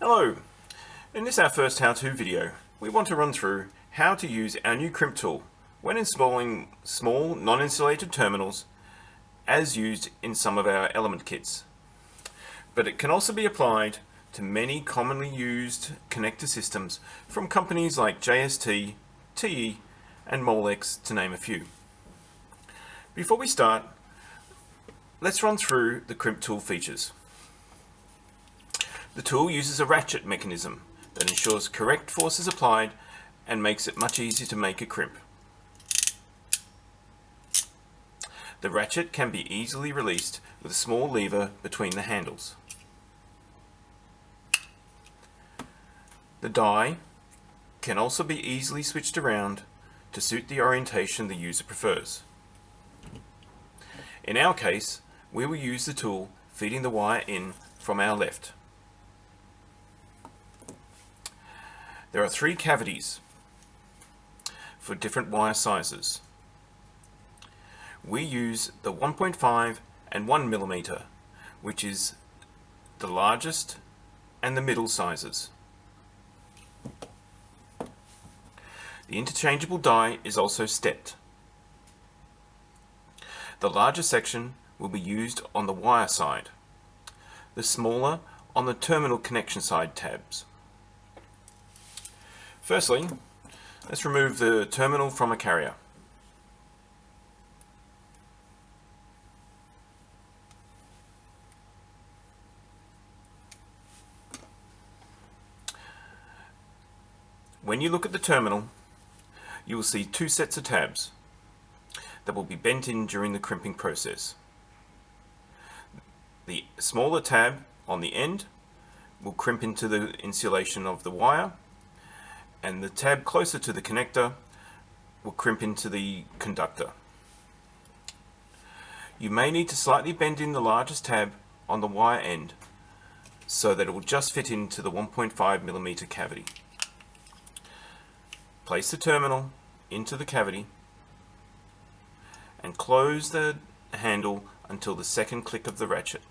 Hello! In this our first how-to video, we want to run through how to use our new crimp tool when installing small non-insulated terminals as used in some of our element kits. But it can also be applied to many commonly used connector systems from companies like JST, TE and Molex, to name a few. Before we start, let's run through the crimp tool features. The tool uses a ratchet mechanism that ensures correct force is applied and makes it much easier to make a crimp. The ratchet can be easily released with a small lever between the handles. The die can also be easily switched around to suit the orientation the user prefers. In our case, we will use the tool feeding the wire in from our left. There are 3 cavities for different wire sizes. We use the 1.5 and 1 mm, which is the largest and the middle sizes. The interchangeable die is also stepped. The larger section will be used on the wire side, the smaller on the terminal connection side tabs. Firstly, let's remove the terminal from a carrier. When you look at the terminal, you will see 2 sets of tabs that will be bent in during the crimping process. The smaller tab on the end will crimp into the insulation of the wire, and the tab closer to the connector will crimp into the conductor. You may need to slightly bend in the largest tab on the wire end so that it will just fit into the 1.5 mm cavity. Place the terminal into the cavity and close the handle until the second click of the ratchet.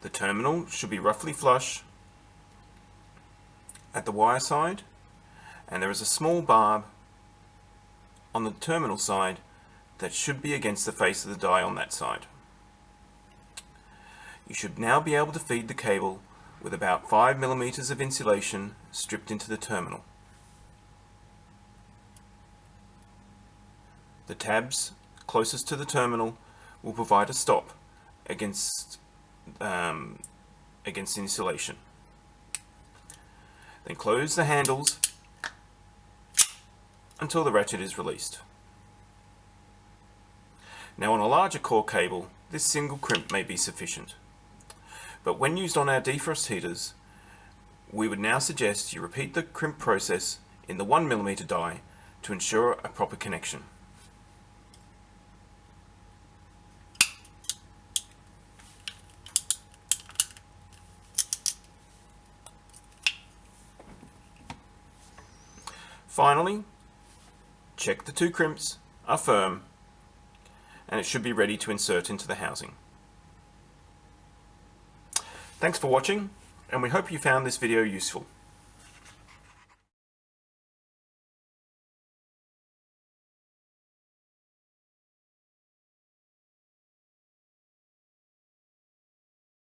The terminal should be roughly flush at the wire side, and there is a small barb on the terminal side that should be against the face of the die on that side. You should now be able to feed the cable with about 5 mm of insulation stripped into the terminal. The tabs closest to the terminal will provide a stop against insulation. Then close the handles until the ratchet is released. Now, on a larger core cable, this single crimp may be sufficient, but when used on our defrost heaters, we would now suggest you repeat the crimp process in the 1 mm die to ensure a proper connection. Finally, check the 2 crimps are firm and it should be ready to insert into the housing. Thanks for watching, and we hope you found this video useful.